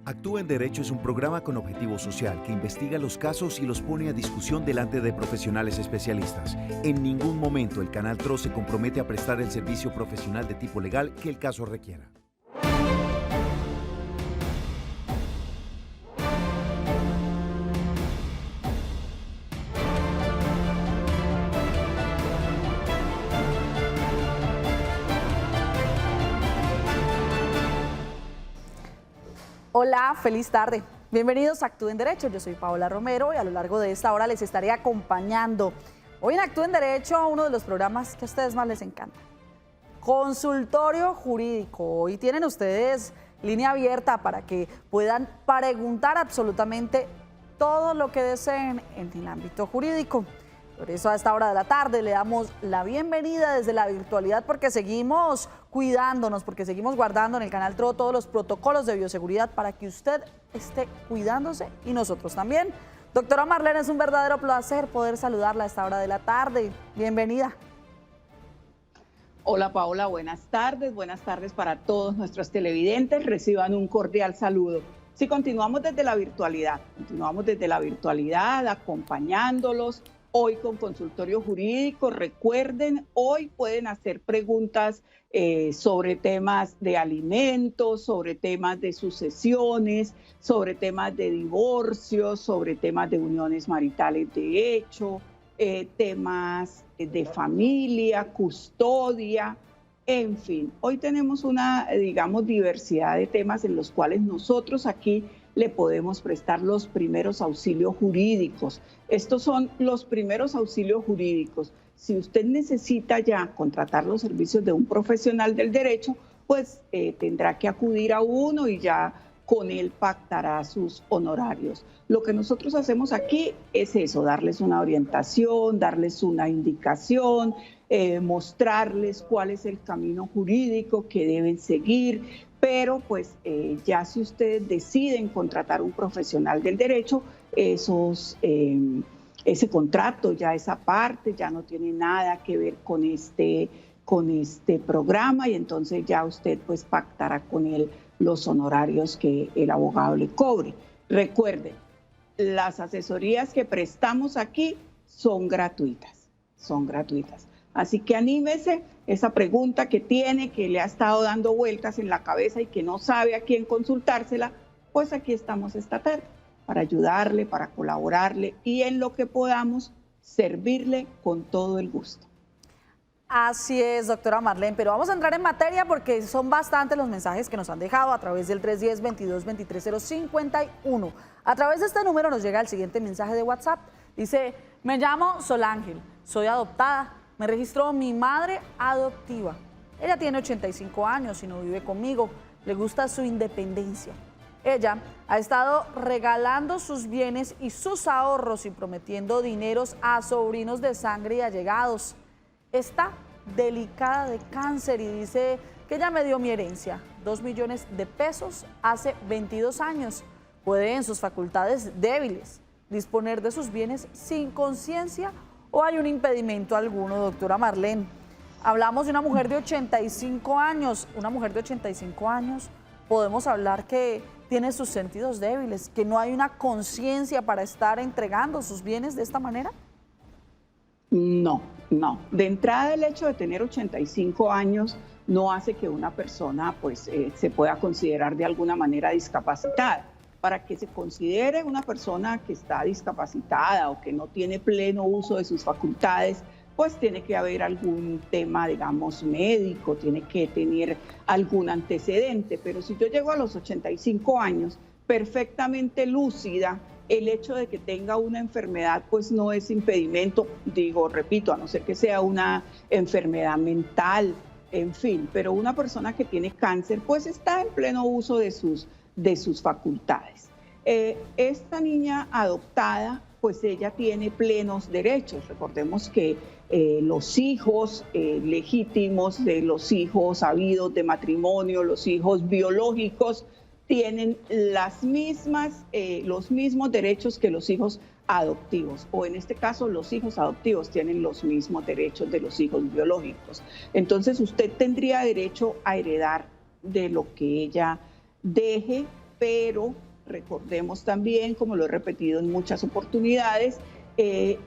Actúa en Derecho es un programa con objetivo social que investiga los casos y los pone a discusión delante de profesionales especialistas. En ningún momento el Canal TRO se compromete a prestar el servicio profesional de tipo legal que el caso requiera. Hola, feliz tarde. Bienvenidos a Actúa en Derecho. Yo soy Paola Romero y a lo largo de esta hora les estaré acompañando. Hoy en Actúa en Derecho, uno de los programas que a ustedes más les encanta. Consultorio jurídico. Hoy tienen ustedes línea abierta para que puedan preguntar absolutamente todo lo que deseen en el ámbito jurídico. Por eso a esta hora de la tarde le damos la bienvenida desde la virtualidad porque seguimos cuidándonos, porque seguimos guardando en el Canal TRO todos los protocolos de bioseguridad para que usted esté cuidándose y nosotros también. Doctora Marlene, es un verdadero placer poder saludarla a esta hora de la tarde. Bienvenida. Hola Paola, buenas tardes para todos nuestros televidentes. Reciban un cordial saludo. Sí, continuamos desde la virtualidad acompañándolos. Hoy con consultorio jurídico, recuerden, hoy pueden hacer preguntas sobre temas de alimentos, sobre temas de sucesiones, sobre temas de divorcios, sobre temas de uniones maritales de hecho, temas de familia, custodia, en fin. Hoy tenemos una, digamos, diversidad de temas en los cuales nosotros aquí le podemos prestar los primeros auxilios jurídicos. Estos son los primeros auxilios jurídicos. Si usted necesita ya contratar los servicios de un profesional del derecho, pues tendrá que acudir a uno y ya con él pactará sus honorarios. Lo que nosotros hacemos aquí es eso, darles una orientación, darles una indicación, mostrarles cuál es el camino jurídico que deben seguir, pero pues ya si ustedes deciden contratar un profesional del derecho, ese contrato, ya esa parte ya no tiene nada que ver con este programa y entonces ya usted pues pactará con él los honorarios que el abogado le cobre. Recuerden, las asesorías que prestamos aquí son gratuitas. Así que anímese, esa pregunta que tiene, que le ha estado dando vueltas en la cabeza y que no sabe a quién consultársela, pues aquí estamos esta tarde para ayudarle, para colaborarle y en lo que podamos servirle con todo el gusto. Así es, doctora Marlene, pero vamos a entrar en materia porque son bastantes los mensajes que nos han dejado a través del 310-22-23-051. A través de este número nos llega el siguiente mensaje de WhatsApp. Dice, me llamo Sol Ángel, soy adoptada, me registró mi madre adoptiva. Ella tiene 85 años y no vive conmigo, le gusta su independencia. Ella ha estado regalando sus bienes y sus ahorros y prometiendo dineros a sobrinos de sangre y allegados. Está delicada de cáncer y dice que ella me dio mi herencia, 2 millones de pesos hace 22 años. Puede en sus facultades débiles disponer de sus bienes sin conciencia o hay un impedimento alguno, doctora Marlene. Hablamos de una mujer de 85 años, podemos hablar que tiene sus sentidos débiles, que no hay una conciencia para estar entregando sus bienes de esta manera. No. De entrada, el hecho de tener 85 años no hace que una persona pues, se pueda considerar de alguna manera discapacitada. Para que se considere una persona que está discapacitada o que no tiene pleno uso de sus facultades, pues tiene que haber algún tema, digamos, médico, tiene que tener algún antecedente. Pero si yo llego a los 85 años perfectamente lúcida, el hecho de que tenga una enfermedad pues no es impedimento, repito, a no ser que sea una enfermedad mental, en fin, pero una persona que tiene cáncer pues está en pleno uso de sus facultades. Esta niña adoptada pues ella tiene plenos derechos. Recordemos que los hijos legítimos de los hijos habidos de matrimonio, los hijos biológicos, tienen los mismos derechos que los hijos adoptivos, o en este caso los hijos adoptivos tienen los mismos derechos de los hijos biológicos. Entonces usted tendría derecho a heredar de lo que ella deje pero recordemos también, como lo he repetido en muchas oportunidades,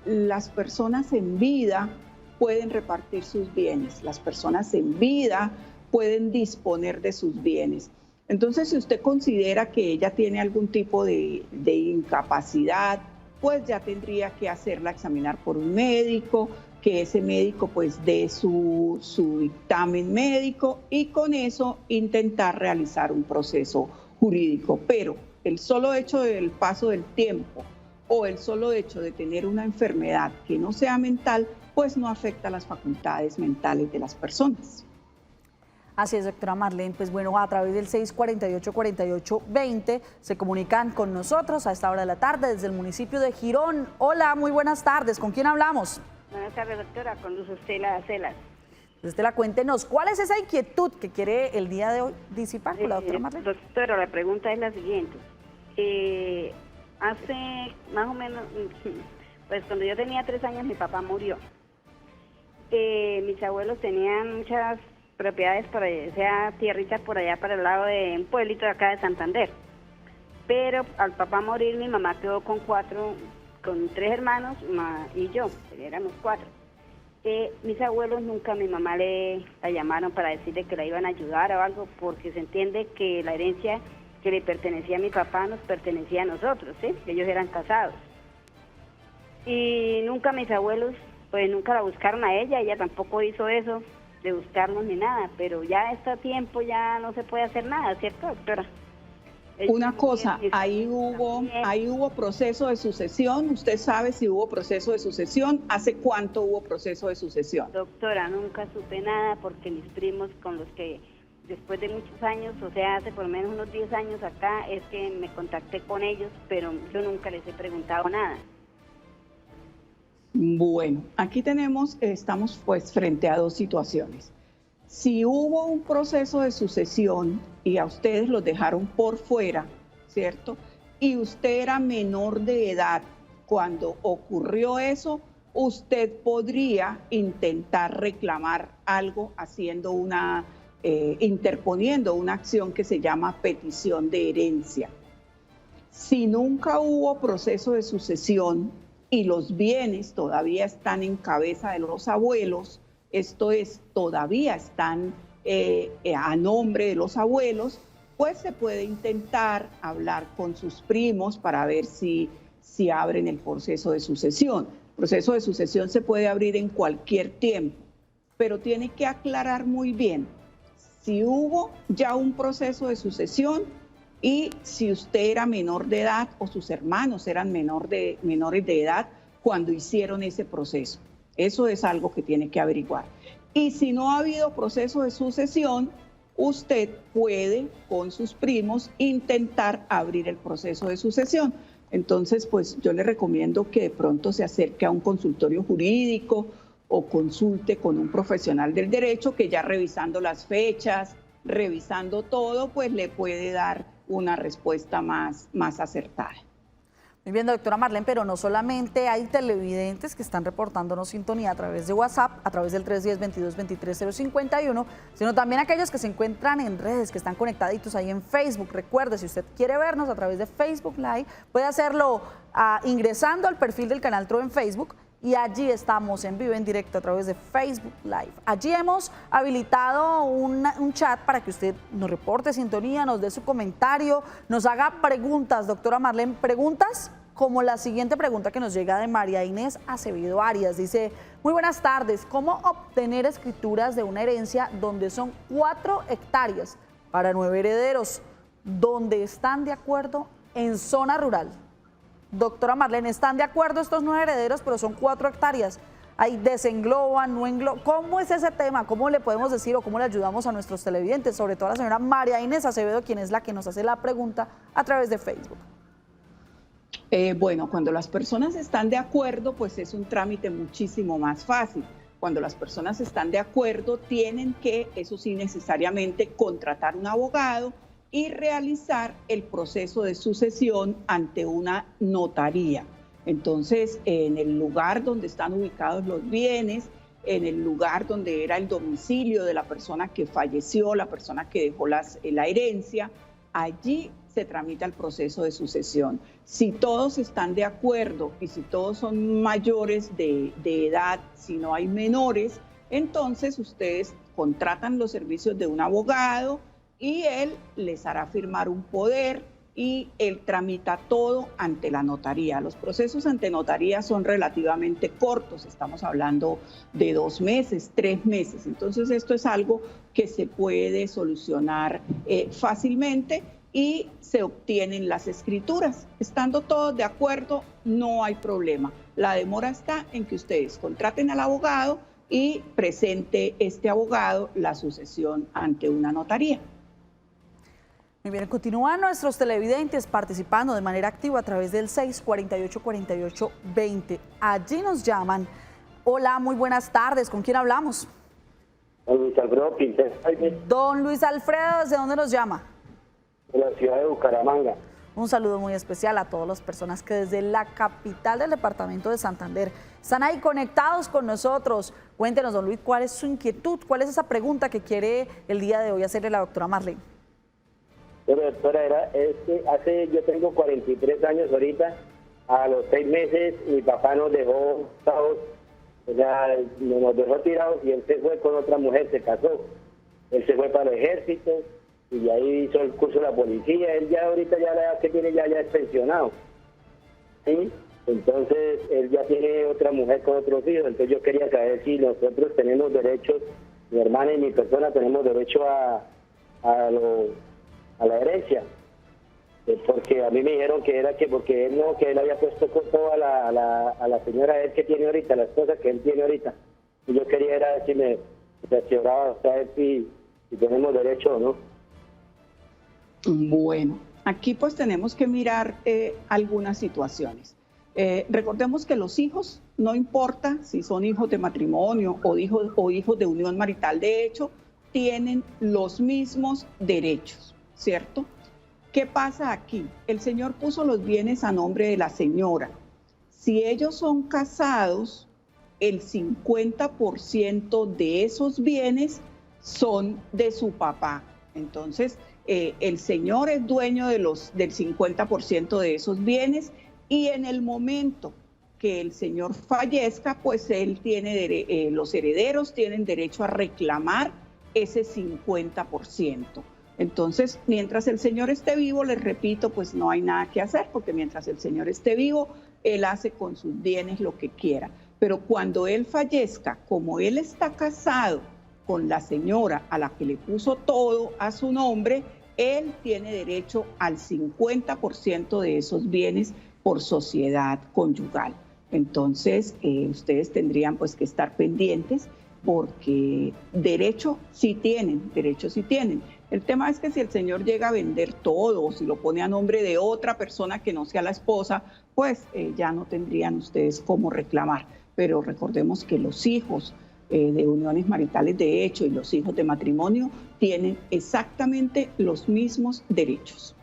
las personas en vida pueden repartir sus bienes, las personas en vida pueden disponer de sus bienes. Entonces, si usted considera que ella tiene algún tipo de incapacidad, pues ya tendría que hacerla examinar por un médico, que ese médico pues dé su dictamen médico y con eso intentar realizar un proceso jurídico. Pero el solo hecho del paso del tiempo o el solo hecho de tener una enfermedad que no sea mental, pues no afecta las facultades mentales de las personas. Así es, doctora Marlene. Pues bueno, a través del 648-4820 se comunican con nosotros a esta hora de la tarde desde el municipio de Girón. Hola, muy buenas tardes. ¿Con quién hablamos? Buenas tardes, doctora, con Luz Estela Celas. Estela, cuéntenos, ¿cuál es esa inquietud que quiere el día de hoy disipar con la doctora Marlene? Doctora, la pregunta es la siguiente. Hace más o menos, pues cuando yo tenía 3 años, mi papá murió. Mis abuelos tenían muchas propiedades, por allá, o sea, tierritas por allá para el lado de un pueblito de acá de Santander. Pero al papá morir, mi mamá quedó con 3 hermanos y yo, éramos 4. Mis abuelos nunca a mi mamá la llamaron para decirle que la iban a ayudar o algo, porque se entiende que la herencia que le pertenecía a mi papá nos pertenecía a nosotros, ¿sí? Ellos eran casados. Y nunca mis abuelos, pues nunca la buscaron a ella tampoco hizo eso de buscarnos ni nada, pero ya este tiempo ya no se puede hacer nada, ¿cierto, doctora? Una cosa, ahí hubo proceso de sucesión. ¿Usted sabe si hubo proceso de sucesión? ¿Hace cuánto hubo proceso de sucesión? Doctora, nunca supe nada porque mis primos con los que después de muchos años, o sea, hace por lo menos unos 10 años acá, es que me contacté con ellos, pero yo nunca les he preguntado nada. Bueno, aquí estamos pues frente a 2 situaciones. Si hubo un proceso de sucesión y a ustedes los dejaron por fuera, ¿cierto? Y usted era menor de edad cuando ocurrió eso, usted podría intentar reclamar algo interponiendo una acción que se llama petición de herencia. Si nunca hubo proceso de sucesión y los bienes todavía están en cabeza de los abuelos, esto es, todavía están a nombre de los abuelos, pues se puede intentar hablar con sus primos para ver si abren el proceso de sucesión. El proceso de sucesión se puede abrir en cualquier tiempo, pero tiene que aclarar muy bien si hubo ya un proceso de sucesión y si usted era menor de edad o sus hermanos eran menores de edad cuando hicieron ese proceso. Eso es algo que tiene que averiguar. Y si no ha habido proceso de sucesión, usted puede con sus primos intentar abrir el proceso de sucesión. Entonces, pues yo le recomiendo que de pronto se acerque a un consultorio jurídico o consulte con un profesional del derecho que ya revisando las fechas, revisando todo, pues le puede dar una respuesta más acertada. Muy bien, doctora Marlene, pero no solamente hay televidentes que están reportándonos sintonía a través de WhatsApp, a través del 310-22-23-051, sino también aquellos que se encuentran en redes, que están conectaditos ahí en Facebook. Recuerde, si usted quiere vernos a través de Facebook Live, puede hacerlo ingresando al perfil del Canal TRO en Facebook, y allí estamos en vivo, en directo a través de Facebook Live. Allí hemos habilitado un chat para que usted nos reporte sintonía, nos dé su comentario, nos haga preguntas, doctora Marlene, preguntas como la siguiente pregunta que nos llega de María Inés Acevedo Arias. Dice, muy buenas tardes, ¿cómo obtener escrituras de una herencia donde son 4 hectáreas para 9 herederos, donde están de acuerdo en zona rural? Doctora Marlene, ¿están de acuerdo estos 9 herederos, pero son 4 hectáreas? Ahí desengloban, no engloban. ¿Cómo es ese tema? ¿Cómo le podemos decir o cómo le ayudamos a nuestros televidentes? Sobre todo a la señora María Inés Acevedo, quien es la que nos hace la pregunta a través de Facebook. Bueno, cuando las personas están de acuerdo, pues es un trámite muchísimo más fácil. Cuando las personas están de acuerdo, tienen que, eso sí, necesariamente contratar un abogado y realizar el proceso de sucesión ante una notaría. Entonces, en el lugar donde están ubicados los bienes, en el lugar donde era el domicilio de la persona que falleció, la persona que dejó la herencia, allí se tramita el proceso de sucesión. Si todos están de acuerdo y si todos son mayores de edad, si no hay menores, entonces ustedes contratan los servicios de un abogado y él les hará firmar un poder y él tramita todo ante la notaría. Los procesos ante notaría son relativamente cortos, estamos hablando de 2 meses, 3 meses. Entonces esto es algo que se puede solucionar fácilmente y se obtienen las escrituras. Estando todos de acuerdo, no hay problema. La demora está en que ustedes contraten al abogado y presente este abogado la sucesión ante una notaría. Muy bien, continúan nuestros televidentes participando de manera activa a través del 648-4820. Allí nos llaman. Hola, muy buenas tardes. ¿Con quién hablamos? Luis Alfredo Quintero. Don Luis Alfredo, ¿desde dónde nos llama? De la ciudad de Bucaramanga. Un saludo muy especial a todas las personas que desde la capital del departamento de Santander están ahí conectados con nosotros. Cuéntenos, don Luis, ¿cuál es su inquietud? ¿Cuál es esa pregunta que quiere el día de hoy hacerle la doctora Marlene? Pero doctora, yo tengo 43 años ahorita. A los 6 meses mi papá nos dejó tirados, nos dejó tirados y él se fue con otra mujer, se casó. Él se fue para el ejército y ahí hizo el curso de la policía. Él ya ahorita, ya la edad que tiene, ya es pensionado. ¿Sí? Entonces él ya tiene otra mujer con otros hijos. Entonces yo quería saber si nosotros tenemos derechos, mi hermana y mi persona tenemos derecho a la herencia, porque a mí me dijeron que era que porque él no, que él había puesto todo a la señora él que tiene ahorita, la esposa que él tiene ahorita, y yo quería era ver si me cercioraba, saber si tenemos derecho o no. Bueno, aquí pues tenemos que mirar algunas situaciones. Recordemos que los hijos, no importa si son hijos de matrimonio o hijos de unión marital, de hecho, tienen los mismos derechos, ¿cierto? ¿Qué pasa aquí? El señor puso los bienes a nombre de la señora. Si ellos son casados, el 50% de esos bienes son de su papá. Entonces, el señor es dueño del 50% de esos bienes y en el momento que el señor fallezca, pues él tiene los herederos tienen derecho a reclamar ese 50%. Entonces, mientras el señor esté vivo, les repito, pues no hay nada que hacer, porque mientras el señor esté vivo, él hace con sus bienes lo que quiera. Pero cuando él fallezca, como él está casado con la señora a la que le puso todo a su nombre, él tiene derecho al 50% de esos bienes por sociedad conyugal. Entonces, ustedes tendrían pues que estar pendientes porque derecho sí tienen. El tema es que si el señor llega a vender todo o si lo pone a nombre de otra persona que no sea la esposa, pues ya no tendrían ustedes cómo reclamar. Pero recordemos que los hijos de uniones maritales de hecho y los hijos de matrimonio tienen exactamente los mismos derechos.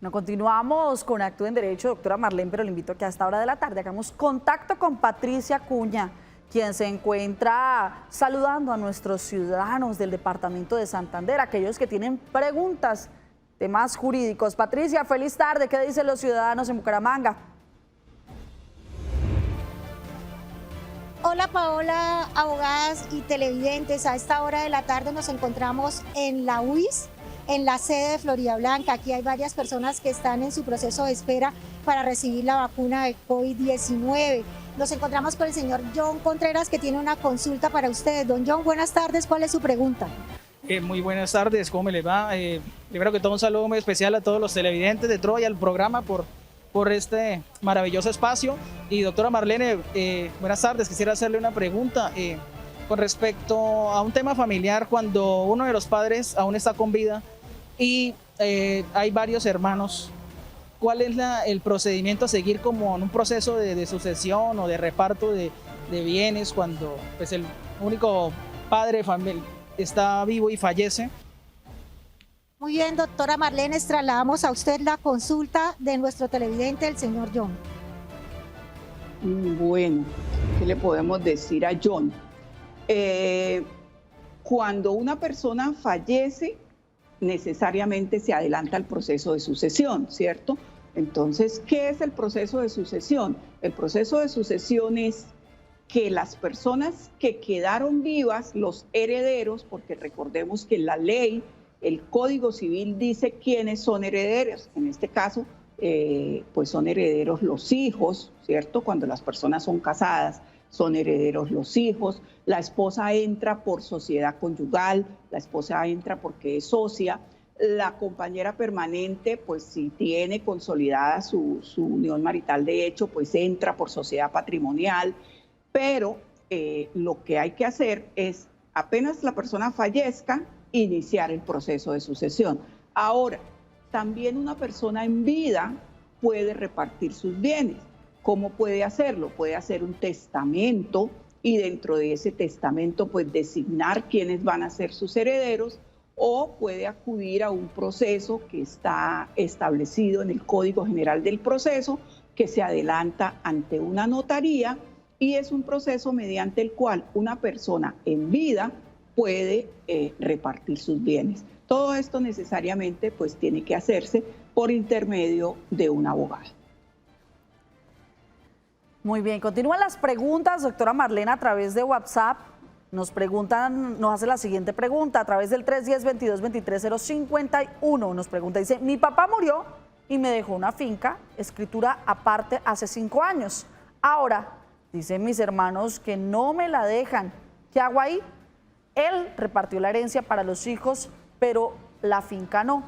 No continuamos con Actúe en Derecho, doctora Marlene, pero le invito a que a esta hora de la tarde hagamos contacto con Patricia Acuña, quien se encuentra saludando a nuestros ciudadanos del departamento de Santander, aquellos que tienen preguntas, temas jurídicos. Patricia, feliz tarde. ¿Qué dicen los ciudadanos en Bucaramanga? Hola Paola, abogadas y televidentes. A esta hora de la tarde nos encontramos en la UIS, en la sede de Florida Blanca. Aquí hay varias personas que están en su proceso de espera para recibir la vacuna de COVID-19. Nos encontramos con el señor John Contreras, que tiene una consulta para ustedes. Don John, buenas tardes. ¿Cuál es su pregunta? Muy buenas tardes. ¿Cómo me les va? Primero que todo, un saludo muy especial a todos los televidentes de Troya, al programa por este maravilloso espacio. Y doctora Marlene, buenas tardes. Quisiera hacerle una pregunta con respecto a un tema familiar cuando uno de los padres aún está con vida y hay varios hermanos. ¿Cuál es el procedimiento a seguir como en un proceso de sucesión o de reparto de bienes cuando pues, el único padre está vivo y fallece? Muy bien, doctora Marlene, trasladamos a usted la consulta de nuestro televidente, el señor John. Bueno, ¿qué le podemos decir a John? Cuando una persona fallece, necesariamente se adelanta el proceso de sucesión, ¿cierto? Entonces, ¿qué es el proceso de sucesión? El proceso de sucesión es que las personas que quedaron vivas, los herederos, porque recordemos que la ley, el Código Civil dice quiénes son herederos. En este caso, pues son herederos los hijos, ¿cierto? Cuando las personas son casadas, son herederos los hijos. La esposa entra por sociedad conyugal, la esposa entra porque es socia. La compañera permanente, pues si tiene consolidada su unión marital de hecho, pues entra por sociedad patrimonial. Pero lo que hay que hacer es, apenas la persona fallezca, iniciar el proceso de sucesión. Ahora, también una persona en vida puede repartir sus bienes. ¿Cómo puede hacerlo? Puede hacer un testamento y dentro de ese testamento pues designar quiénes van a ser sus herederos, o puede acudir a un proceso que está establecido en el Código General del Proceso, que se adelanta ante una notaría, y es un proceso mediante el cual una persona en vida puede repartir sus bienes. Todo esto necesariamente pues tiene que hacerse por intermedio de un abogado. Muy bien, continúan las preguntas, doctora Marlene, a través de WhatsApp. Nos hace la siguiente pregunta a través del 310-22-23-051. Nos pregunta, dice, mi papá murió y me dejó una finca, escritura aparte hace 5 años. Ahora, dicen mis hermanos que no me la dejan. ¿Qué hago ahí? Él repartió la herencia para los hijos, pero la finca no.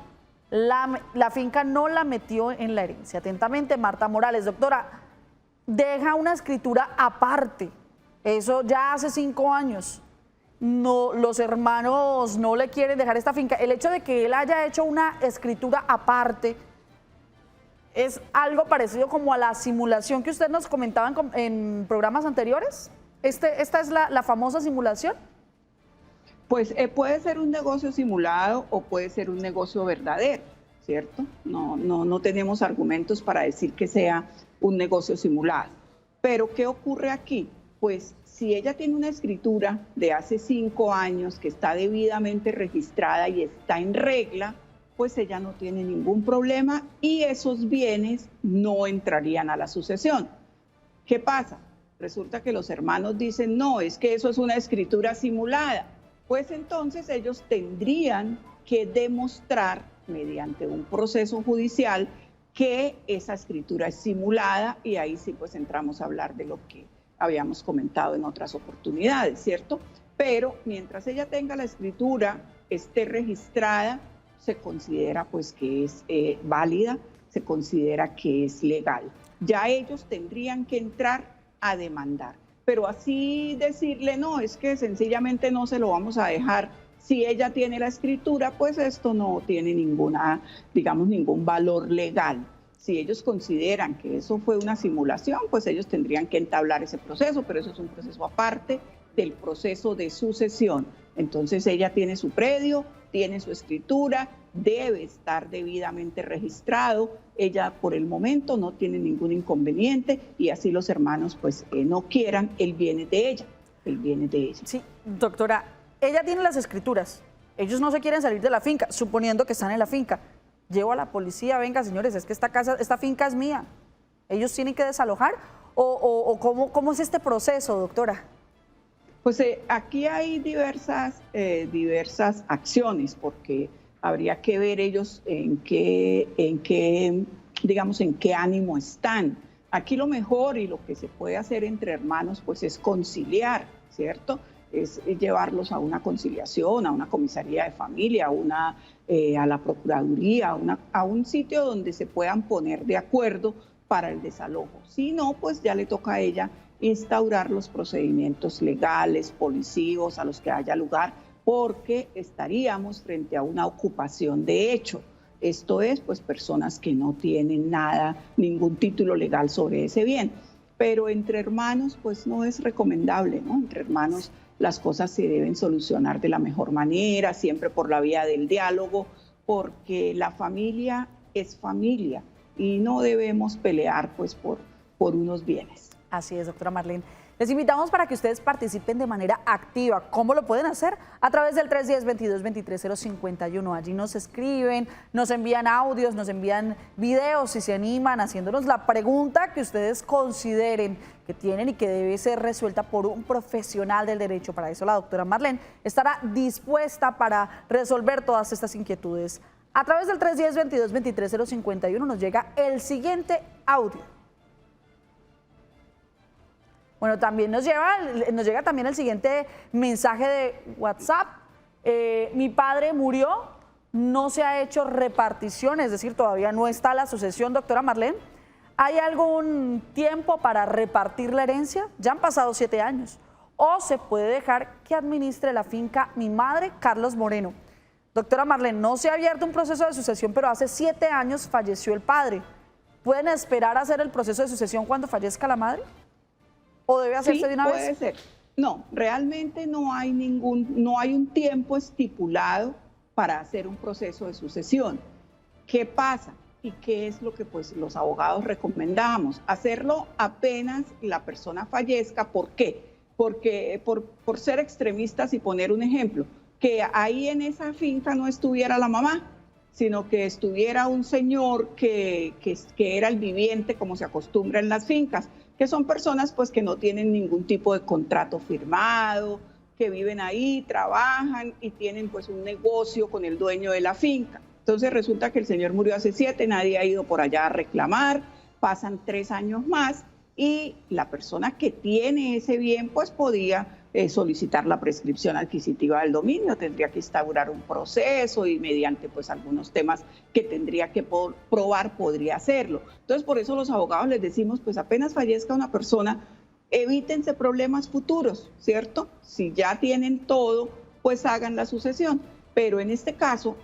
La finca no la metió en la herencia. Atentamente, Marta Morales. Doctora, deja una escritura aparte. Eso ya hace 5 años. No, los hermanos no le quieren dejar esta finca. El hecho de que él haya hecho una escritura aparte es algo parecido como a la simulación que usted nos comentaba en programas anteriores. ¿Esta es la famosa simulación? Pues puede ser un negocio simulado o puede ser un negocio verdadero, ¿cierto? No tenemos argumentos para decir que sea un negocio simulado. Pero ¿qué ocurre aquí? Pues si ella tiene una escritura de hace 5 años que está debidamente registrada y está en regla, pues ella no tiene ningún problema y esos bienes no entrarían a la sucesión. ¿Qué pasa? Resulta que los hermanos dicen, no, es que eso es una escritura simulada. Pues entonces ellos tendrían que demostrar mediante un proceso judicial que esa escritura es simulada, y ahí sí pues entramos a hablar de lo que habíamos comentado en otras oportunidades, ¿cierto? Pero mientras ella tenga la escritura, esté registrada, se considera pues que es válida, se considera que es legal. Ya ellos tendrían que entrar a demandar. Pero así decirle, no, es que sencillamente no se lo vamos a dejar. Si ella tiene la escritura, pues esto no tiene ningún valor legal. Si ellos consideran que eso fue una simulación, pues ellos tendrían que entablar ese proceso, pero eso es un proceso aparte del proceso de sucesión. Entonces ella tiene su predio, tiene su escritura, debe estar debidamente registrado. Ella por el momento no tiene ningún inconveniente y así los hermanos pues no quieran, él viene de ella, Sí, doctora, ella tiene las escrituras, ellos no se quieren salir de la finca, suponiendo que están en la finca. Llevo a la policía, venga señores, es que esta finca es mía. ¿Ellos tienen que desalojar? ¿O cómo es este proceso, doctora? Pues aquí hay diversas acciones, porque habría que ver ellos en qué ánimo están. Aquí lo mejor y lo que se puede hacer entre hermanos pues es conciliar, ¿cierto? Es llevarlos a una conciliación, a una comisaría de familia, a la procuraduría, a un sitio donde se puedan poner de acuerdo para el desalojo. Si no, pues ya le toca a ella instaurar los procedimientos legales, policivos, a los que haya lugar, porque estaríamos frente a una ocupación de hecho. Esto es, pues, personas que no tienen ningún título legal sobre ese bien. Pero entre hermanos, pues no es recomendable, ¿no? Entre hermanos las cosas se deben solucionar de la mejor manera, siempre por la vía del diálogo, porque la familia es familia y no debemos pelear pues por unos bienes. Así es, doctora Marlene. Les invitamos para que ustedes participen de manera activa. ¿Cómo lo pueden hacer? A través del 310-22-23-051. Allí nos escriben, nos envían audios, nos envían videos si se animan, haciéndonos la pregunta que ustedes consideren que tienen y que debe ser resuelta por un profesional del derecho. Para eso la doctora Marlene estará dispuesta para resolver todas estas inquietudes. A través del 310-22-23-051 nos llega el siguiente audio. Bueno, también nos llega también el siguiente mensaje de WhatsApp. Mi padre murió, no se ha hecho repartición, es decir, todavía no está la sucesión, doctora Marlene. ¿Hay algún tiempo para repartir la herencia? Ya han pasado 7 años. ¿O se puede dejar que administre la finca mi madre, Carlos Moreno? Doctora Marlene, no se ha abierto un proceso de sucesión, pero hace 7 años falleció el padre. ¿Pueden esperar a hacer el proceso de sucesión cuando fallezca la madre? ¿O debe hacerse de una vez? Puede ser. No, realmente no hay un tiempo estipulado para hacer un proceso de sucesión. ¿Qué pasa? ¿Y qué es lo que pues los abogados recomendamos? Hacerlo apenas la persona fallezca. ¿Por qué? Porque por ser extremistas y poner un ejemplo, que ahí en esa finca no estuviera la mamá, sino que estuviera un señor que era el viviente, como se acostumbra en las fincas, que son personas pues que no tienen ningún tipo de contrato firmado, que viven ahí, trabajan y tienen pues un negocio con el dueño de la finca. Entonces resulta que el señor murió hace 7, nadie ha ido por allá a reclamar, pasan 3 años más y la persona que tiene ese bien pues podía solicitar la prescripción adquisitiva del dominio, tendría que instaurar un proceso y mediante pues algunos temas que tendría que probar podría hacerlo. Entonces por eso los abogados les decimos pues apenas fallezca una persona, evítense problemas futuros, ¿cierto? Si ya tienen todo, pues hagan la sucesión, pero en este caso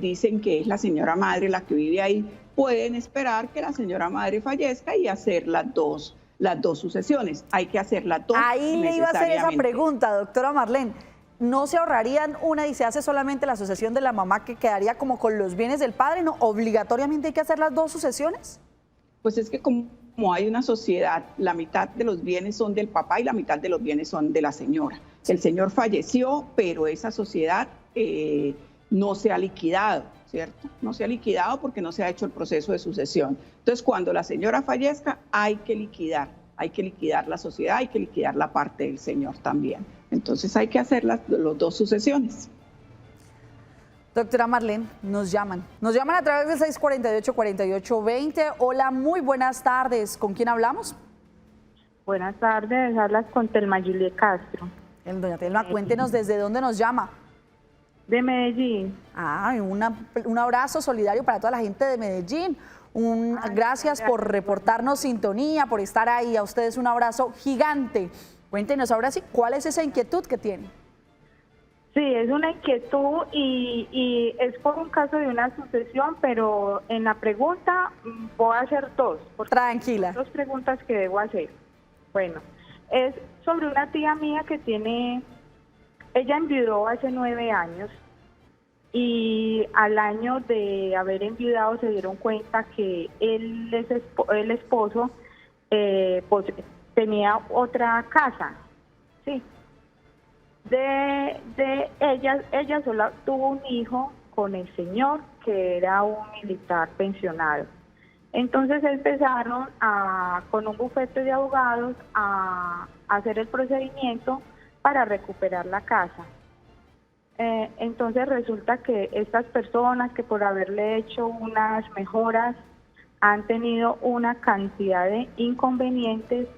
dicen que es la señora madre la que vive ahí, pueden esperar que la señora madre fallezca y hacer las dos sucesiones. Hay que hacer las dos. Ahí le iba a hacer esa pregunta, doctora Marlene. ¿No se ahorrarían una y se hace solamente la sucesión de la mamá que quedaría como con los bienes del padre? ¿No obligatoriamente hay que hacer las 2 sucesiones? Pues es que como hay una sociedad, la mitad de los bienes son del papá y la mitad de los bienes son de la señora. El señor falleció, pero esa sociedad no se ha liquidado, ¿cierto? No se ha liquidado porque no se ha hecho el proceso de sucesión. Entonces, cuando la señora fallezca, hay que liquidar la sociedad, hay que liquidar la parte del señor también. Entonces, hay que hacer las 2 sucesiones. Doctora Marlene, nos llaman a través del 648-4820. Hola, muy buenas tardes. ¿Con quién hablamos? Buenas tardes, hablas con Telma Juliet Castro. Doña Telma, cuéntenos desde dónde nos llama. De Medellín. Un abrazo solidario para toda la gente de Medellín. Gracias por reportarnos sintonía, por estar ahí. A ustedes un abrazo gigante. Cuéntenos ahora sí, ¿cuál es esa inquietud que tienen? Sí, es una inquietud y es por un caso de una sucesión, pero en la pregunta voy a hacer 2. Tranquila. 2 preguntas que debo hacer. Bueno, es sobre una tía mía que ella enviudó hace 9 años y al año de haber enviudado se dieron cuenta que el esposo pues, tenía otra casa, sí. Ella sola tuvo un hijo con el señor que era un militar pensionado. Entonces empezaron con un bufete de abogados a hacer el procedimiento para recuperar la casa. Entonces resulta que estas personas que por haberle hecho unas mejoras han tenido una cantidad de inconvenientes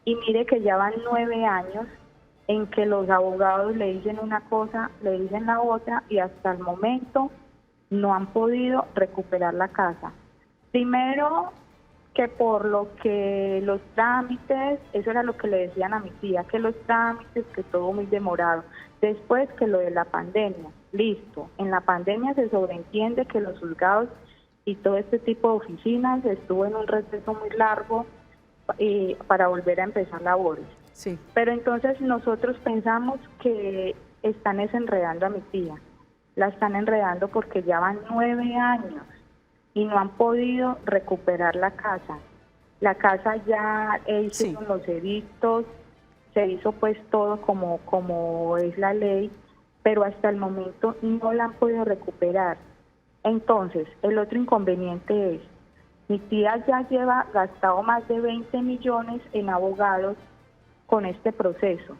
y mire que ya van 9 años en que los abogados le dicen una cosa, le dicen la otra y hasta el momento no han podido recuperar la casa. Primero que por lo que los trámites, eso era lo que le decían a mi tía, que los trámites, que todo muy demorado. Después que lo de la pandemia, listo. En la pandemia se sobreentiende que los juzgados y todo este tipo de oficinas estuvo en un receso muy largo para volver a empezar labores. Sí. Pero entonces nosotros pensamos que están desenredando a mi tía. La están enredando porque ya van 9 años y no han podido recuperar la casa. La casa ya hicieron los edictos, se hizo pues todo como es la ley, pero hasta el momento no la han podido recuperar. Entonces, el otro inconveniente es, mi tía ya lleva gastado más de 20 millones en abogados con este proceso.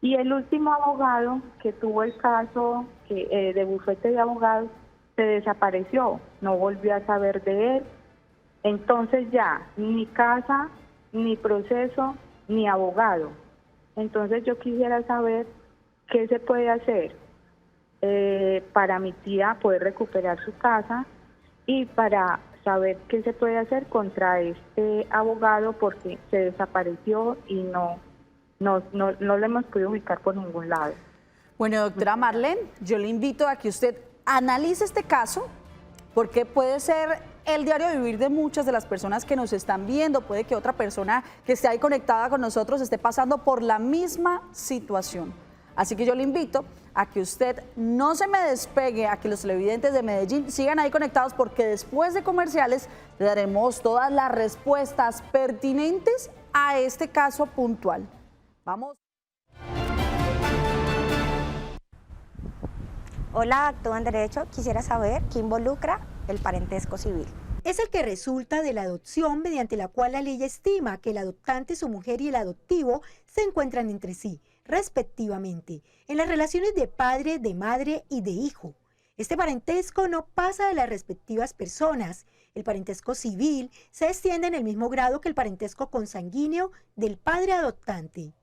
Y el último abogado que tuvo el caso de bufete de abogados se desapareció, no volvió a saber de él. Entonces ya, ni casa, ni proceso, ni abogado. Entonces yo quisiera saber qué se puede hacer para mi tía poder recuperar su casa y para saber qué se puede hacer contra este abogado porque se desapareció y no lo hemos podido ubicar por ningún lado. Bueno, doctora Marlene, yo le invito a que usted analice este caso porque puede ser el diario vivir de muchas de las personas que nos están viendo. Puede que otra persona que esté ahí conectada con nosotros esté pasando por la misma situación. Así que yo le invito a que usted no se me despegue, a que los televidentes de Medellín sigan ahí conectados porque después de comerciales le daremos todas las respuestas pertinentes a este caso puntual. Vamos. Hola, actúo en Derecho. Quisiera saber qué involucra el parentesco civil. Es el que resulta de la adopción mediante la cual la ley estima que el adoptante, su mujer y el adoptivo se encuentran entre sí, respectivamente, en las relaciones de padre, de madre y de hijo. Este parentesco no pasa de las respectivas personas. El parentesco civil se extiende en el mismo grado que el parentesco consanguíneo del padre adoptante.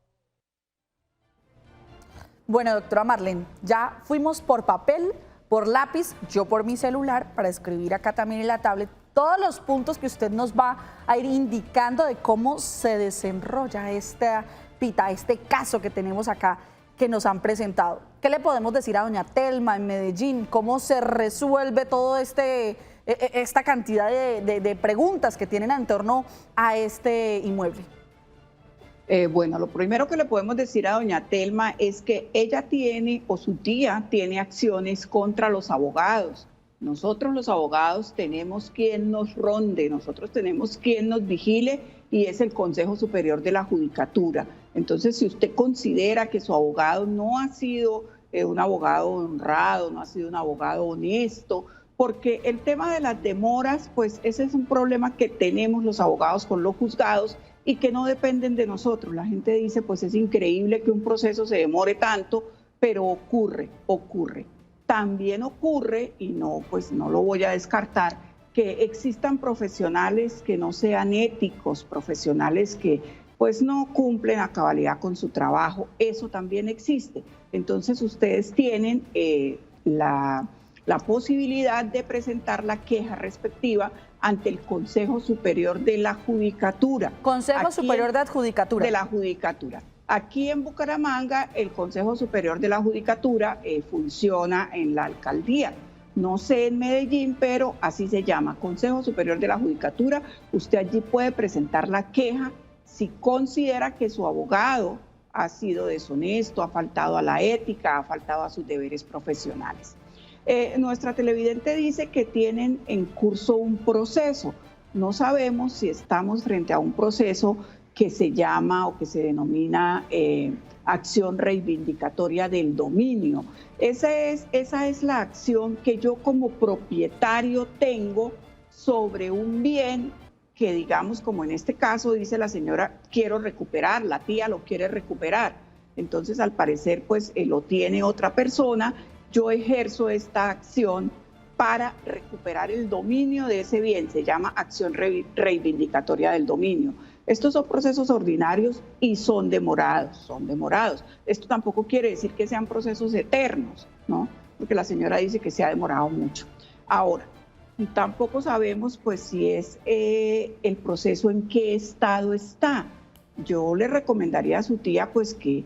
Bueno, doctora Marlene, ya fuimos por papel, por lápiz, yo por mi celular, para escribir acá también en la tablet todos los puntos que usted nos va a ir indicando de cómo se desenrolla esta pita, este caso que tenemos acá que nos han presentado. ¿Qué le podemos decir a doña Telma en Medellín? ¿Cómo se resuelve todo esta cantidad de preguntas que tienen en torno a este inmueble? Bueno, lo primero que le podemos decir a doña Telma es que ella tiene, o su tía tiene acciones contra los abogados. Nosotros los abogados tenemos quien nos ronde, nosotros tenemos quien nos vigile y es el Consejo Superior de la Judicatura. Entonces, si usted considera que su abogado no ha sido un abogado honrado, no ha sido un abogado honesto, porque el tema de las demoras, pues ese es un problema que tenemos los abogados con los juzgados y que no dependen de nosotros. La gente dice, pues es increíble que un proceso se demore tanto, pero ocurre. También ocurre, y no lo voy a descartar, que existan profesionales que no sean éticos, profesionales que pues no cumplen a cabalidad con su trabajo. Eso también existe. Entonces ustedes tienen la posibilidad de presentar la queja respectiva ante el Consejo Superior de la Judicatura. Consejo Superior de Judicatura. De la Judicatura. Aquí en Bucaramanga, el Consejo Superior de la Judicatura funciona en la alcaldía. No sé en Medellín, pero así se llama, Consejo Superior de la Judicatura. Usted allí puede presentar la queja si considera que su abogado ha sido deshonesto, ha faltado a la ética, ha faltado a sus deberes profesionales. Nuestra televidente dice que tienen en curso un proceso. No sabemos si estamos frente a un proceso que se llama o que se denomina acción reivindicatoria del dominio. Esa es la acción que yo como propietario tengo sobre un bien que, digamos, como en este caso dice la señora, quiero recuperar, la tía lo quiere recuperar. Entonces, al parecer, pues lo tiene otra persona. Yo ejerzo esta acción para recuperar el dominio de ese bien. Se llama acción reivindicatoria del dominio. Estos son procesos ordinarios y son demorados. Esto tampoco quiere decir que sean procesos eternos, ¿no? Porque la señora dice que se ha demorado mucho. Ahora, tampoco sabemos pues si es el proceso en qué estado está. Yo le recomendaría a su tía pues que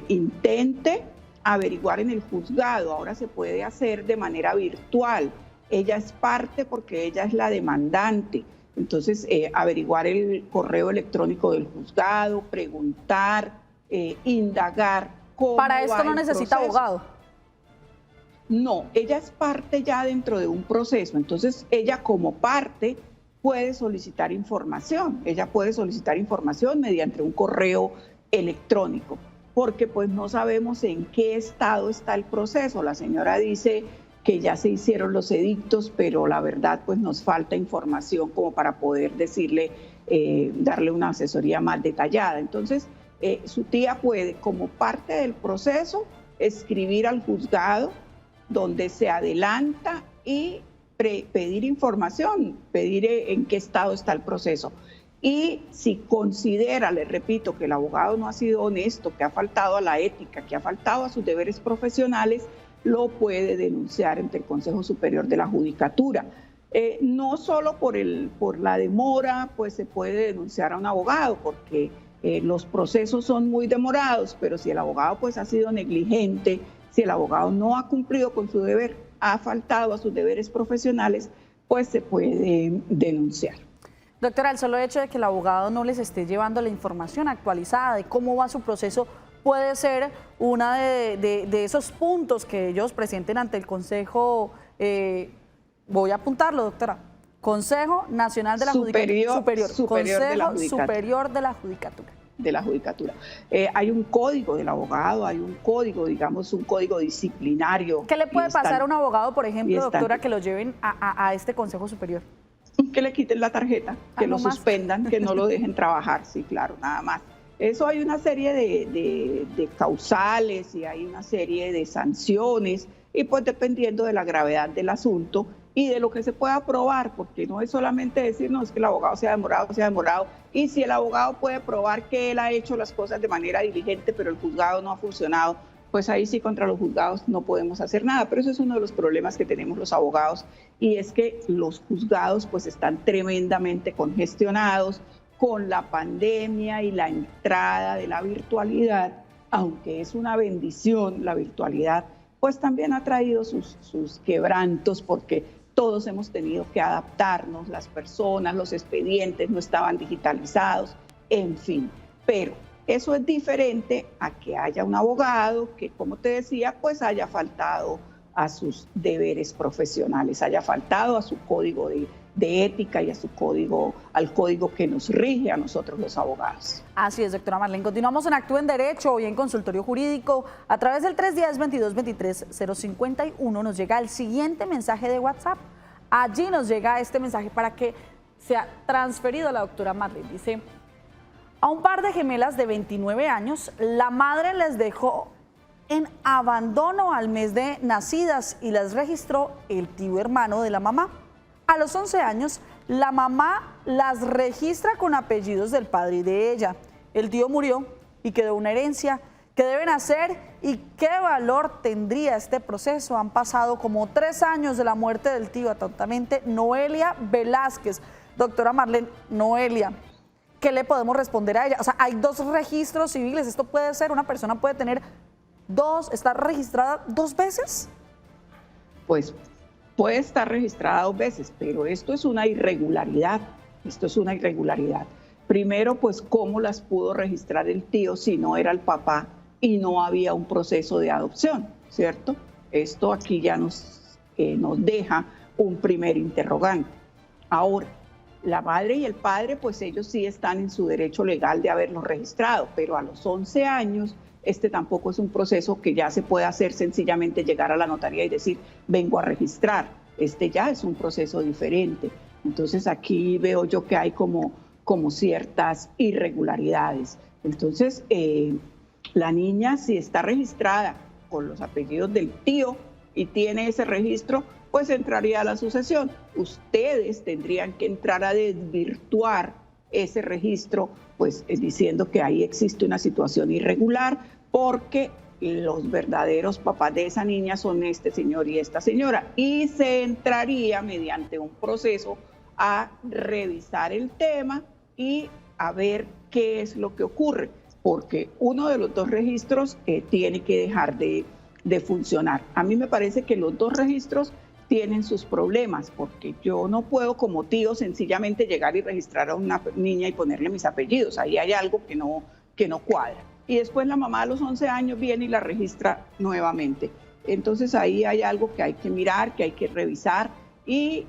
intente averiguar en el juzgado. Ahora se puede hacer de manera virtual. Ella es parte porque ella es la demandante. Entonces, averiguar el correo electrónico del juzgado, preguntar, indagar cómo ¿Para esto va no el necesita proceso. abogado? No, ella es parte ya dentro de un proceso. Entonces, ella como parte puede solicitar información. Ella puede solicitar información mediante un correo electrónico, porque pues no sabemos en qué estado está el proceso. La señora dice que ya se hicieron los edictos, pero la verdad pues nos falta información como para poder decirle, darle una asesoría más detallada. Entonces, su tía puede, como parte del proceso, escribir al juzgado donde se adelanta y pedir información, pedir en qué estado está el proceso. Y si considera, le repito, que el abogado no ha sido honesto, que ha faltado a la ética, que ha faltado a sus deberes profesionales, lo puede denunciar ante el Consejo Superior de la Judicatura. No solo por la demora, pues se puede denunciar a un abogado, porque los procesos son muy demorados, pero si el abogado pues ha sido negligente, si el abogado no ha cumplido con su deber, ha faltado a sus deberes profesionales, pues se puede denunciar. Doctora, el solo hecho de que el abogado no les esté llevando la información actualizada de cómo va su proceso puede ser uno de esos puntos que ellos presenten ante el Consejo, voy a apuntarlo, doctora, Consejo Nacional de la Judicatura. Superior de la Judicatura. De la Judicatura. Hay un código del abogado, hay un código, digamos, un código disciplinario. ¿Qué le puede pasar a un abogado, por ejemplo, doctora, que lo lleven a este Consejo Superior? Que le quiten la tarjeta, que lo suspendan, que no lo dejen trabajar, sí, claro, nada más. Eso hay una serie de causales y hay una serie de sanciones y pues dependiendo de la gravedad del asunto y de lo que se pueda probar, porque no es solamente decir, no, es que el abogado se ha demorado, y si el abogado puede probar que él ha hecho las cosas de manera diligente, pero el juzgado no ha funcionado, pues ahí sí contra los juzgados no podemos hacer nada. Pero eso es uno de los problemas que tenemos los abogados, y es que los juzgados pues están tremendamente congestionados con la pandemia y la entrada de la virtualidad. Aunque es una bendición la virtualidad, pues también ha traído sus quebrantos, porque todos hemos tenido que adaptarnos, las personas, los expedientes no estaban digitalizados, en fin. Pero eso es diferente a que haya un abogado que, como te decía, pues haya faltado a sus deberes profesionales, haya faltado a su código de ética y a al código que nos rige a nosotros los abogados. Así es, doctora Marlene. Continuamos en Actúa en Derecho, hoy en Consultorio Jurídico. A través del 310-2223-051 nos llega el siguiente mensaje de WhatsApp. Allí nos llega este mensaje para que sea transferido a la doctora Marlene. Dice: a un par de gemelas de 29 años, la madre les dejó en abandono al mes de nacidas y las registró el tío hermano de la mamá. A los 11 años, la mamá las registra con apellidos del padre y de ella. El tío murió y quedó una herencia. ¿Qué deben hacer y qué valor tendría este proceso? Han pasado como 3 años de la muerte del tío. Atentamente, Noelia Velázquez. Doctora Marlene, Noelia, ¿qué le podemos responder a ella? O sea, hay 2 registros civiles. ¿Esto puede ser? ¿Una persona puede tener 2, estar registrada 2 veces? Pues puede estar registrada 2 veces, pero esto es una irregularidad. Primero, pues, ¿cómo las pudo registrar el tío si no era el papá y no había un proceso de adopción, ¿cierto? Esto aquí ya nos deja un primer interrogante. Ahora, la madre y el padre, pues ellos sí están en su derecho legal de haberlos registrado, pero a los 11 años, este tampoco es un proceso que ya se pueda hacer sencillamente llegar a la notaría y decir, vengo a registrar. Este ya es un proceso diferente. Entonces aquí veo yo que hay como ciertas irregularidades. Entonces, la niña, si está registrada con los apellidos del tío y tiene ese registro, pues entraría a la sucesión. Ustedes tendrían que entrar a desvirtuar ese registro, pues diciendo que ahí existe una situación irregular, porque los verdaderos papás de esa niña son este señor y esta señora, y se entraría mediante un proceso a revisar el tema y a ver qué es lo que ocurre, porque uno de los 2 registros tiene que dejar de funcionar. A mí me parece que los 2 registros tienen sus problemas, porque yo no puedo como tío sencillamente llegar y registrar a una niña y ponerle mis apellidos. Ahí hay algo que no cuadra. Y después la mamá a los 11 años viene y la registra nuevamente. Entonces ahí hay algo que hay que mirar, que hay que revisar y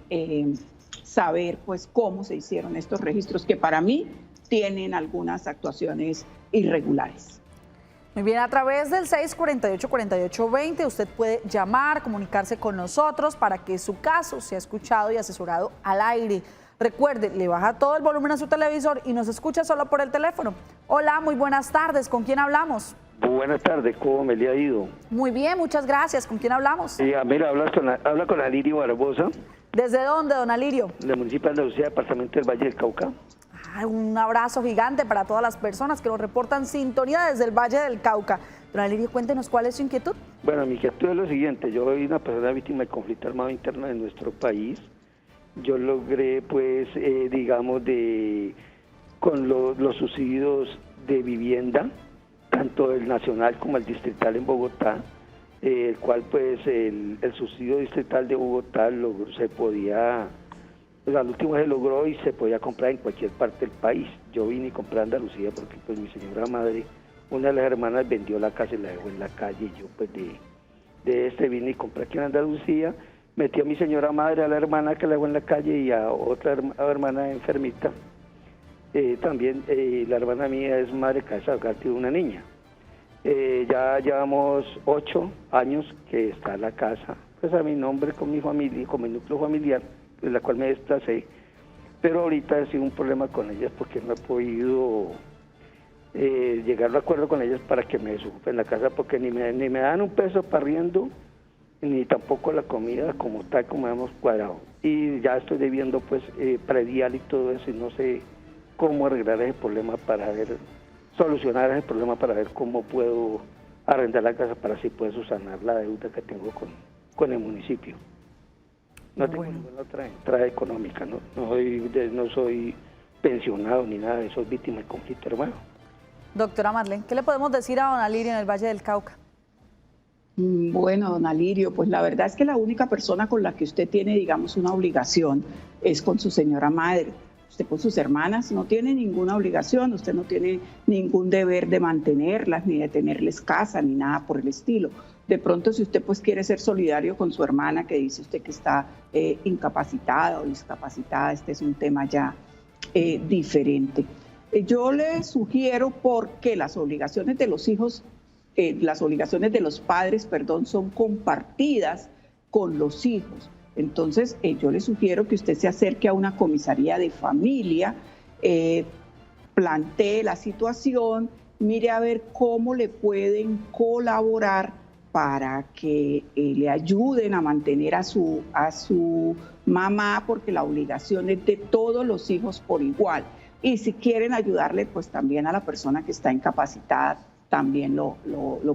saber pues cómo se hicieron estos registros, que para mí tienen algunas actuaciones irregulares. Muy bien, a través del 648-4820 usted puede llamar, comunicarse con nosotros para que su caso sea escuchado y asesorado al aire. Recuerde, le baja todo el volumen a su televisor y nos escucha solo por el teléfono. Hola, muy buenas tardes, ¿con quién hablamos? Buenas tardes, ¿cómo me le ha ido? Muy bien, muchas gracias, ¿con quién hablamos? Mira, habla con Alirio Barbosa. ¿Desde dónde, don Alirio? Del municipio de Andalucía, departamento del Valle del Cauca. Un abrazo gigante para todas las personas que nos reportan sintonía desde el Valle del Cauca. Don Alirio, cuéntenos cuál es su inquietud. Bueno, mi inquietud es lo siguiente. Yo soy una persona víctima del conflicto armado interno de nuestro país. Yo logré, pues, con los subsidios de vivienda, tanto el nacional como el distrital en Bogotá, el cual, pues, el subsidio distrital de Bogotá se podía... Pues al último se logró y se podía comprar en cualquier parte del país. Yo vine y compré a Andalucía porque pues mi señora madre, una de las hermanas vendió la casa y la dejó en la calle, y yo pues de vine y compré aquí en Andalucía, metí a mi señora madre, a la hermana que la dejó en la calle y a otra hermana enfermita. También la hermana mía es madre casa de hogar, tiene una niña. Ya llevamos 8 años que está la casa, pues a mi nombre, con mi familia, con mi núcleo familiar, de la cual me desplacé, pero ahorita ha sido un problema con ellas porque no he podido llegar a acuerdo con ellas para que me desocupen la casa, porque ni me dan un peso para arriendo, ni tampoco la comida como tal, como hemos cuadrado. Y ya estoy debiendo pues predial y todo eso, y no sé cómo arreglar ese problema solucionar ese problema para ver cómo puedo arrendar la casa para así poder subsanar la deuda que tengo con el municipio. No tengo ninguna otra entrada económica, no soy pensionado ni nada, soy víctima del conflicto armado. Doctora Marlene, ¿qué le podemos decir a don Alirio en el Valle del Cauca? Bueno, don Alirio, pues la verdad es que la única persona con la que usted tiene, digamos, una obligación es con su señora madre. Usted con sus hermanas no tiene ninguna obligación, usted no tiene ningún deber de mantenerlas, ni de tenerles casa, ni nada por el estilo. De pronto, si usted pues quiere ser solidario con su hermana, que dice usted que está incapacitada o discapacitada, este es un tema ya diferente. Yo le sugiero, porque las obligaciones de los hijos, las obligaciones de los padres, perdón, son compartidas con los hijos. Entonces, yo le sugiero que usted se acerque a una comisaría de familia, plantee la situación, mire a ver cómo le pueden colaborar para que le ayuden a mantener a su mamá, porque la obligación es de todos los hijos por igual. Y si quieren ayudarle, pues también a la persona que está incapacitada, también lo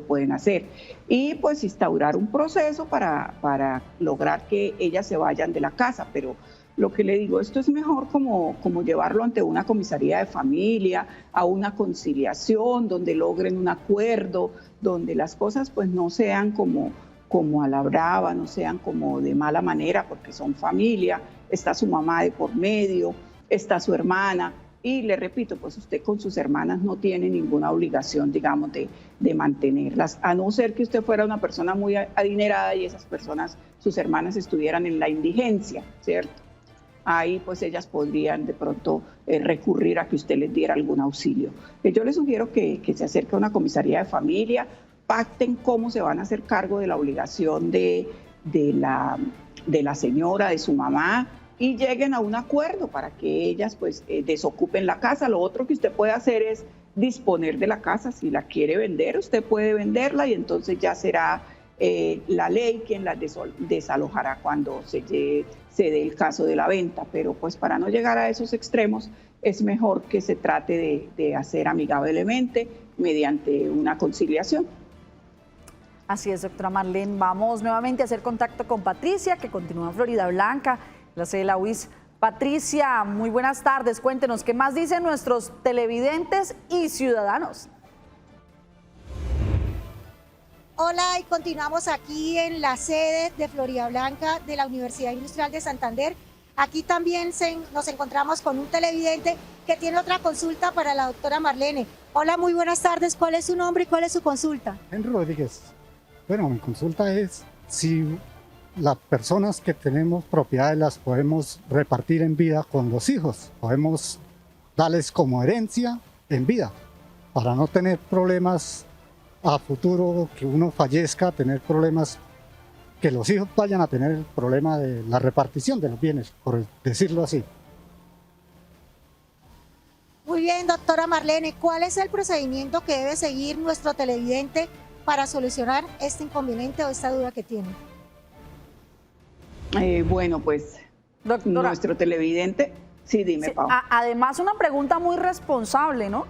pueden hacer. Y pues instaurar un proceso para lograr que ellas se vayan de la casa. Pero lo que le digo, esto es mejor como llevarlo ante una comisaría de familia, a una conciliación, donde logren un acuerdo, donde las cosas pues no sean como a la brava, no sean como de mala manera, porque son familia, está su mamá de por medio, está su hermana. Y le repito, pues usted con sus hermanas no tiene ninguna obligación, digamos, de mantenerlas, a no ser que usted fuera una persona muy adinerada y esas personas, sus hermanas, estuvieran en la indigencia, ¿cierto? Ahí pues ellas podrían de pronto recurrir a que usted les diera algún auxilio. Yo les sugiero que se acerque a una comisaría de familia, pacten cómo se van a hacer cargo de la obligación de la señora, de su mamá, y lleguen a un acuerdo para que ellas pues desocupen la casa. Lo otro que usted puede hacer es disponer de la casa. Si la quiere vender, usted puede venderla y entonces ya será la ley quien la desalojará cuando se dé el caso de la venta. Pero pues para no llegar a esos extremos es mejor que se trate de hacer amigablemente mediante una conciliación. Así es, doctora Marlene. Vamos nuevamente a hacer contacto con Patricia, que continúa en Florida Blanca, la sede de la UIS. Patricia, muy buenas tardes. Cuéntenos, ¿qué más dicen nuestros televidentes y ciudadanos? Hola, y continuamos aquí en la sede de Florida Blanca de la Universidad Industrial de Santander. Aquí también nos encontramos con un televidente que tiene otra consulta para la doctora Marlene. Hola, muy buenas tardes. ¿Cuál es su nombre y cuál es su consulta? Henry Rodríguez. Bueno, mi consulta es si las personas que tenemos propiedades las podemos repartir en vida con los hijos. Podemos darles como herencia en vida, para no tener problemas a futuro, que uno fallezca, tener problemas, que los hijos vayan a tener el problema de la repartición de los bienes, por decirlo así. Muy bien, doctora Marlene, ¿cuál es el procedimiento que debe seguir nuestro televidente para solucionar este inconveniente o esta duda que tiene? Bueno, pues Doctora, nuestro televidente, sí, dime, sí, Pau. además una pregunta muy responsable, ¿no?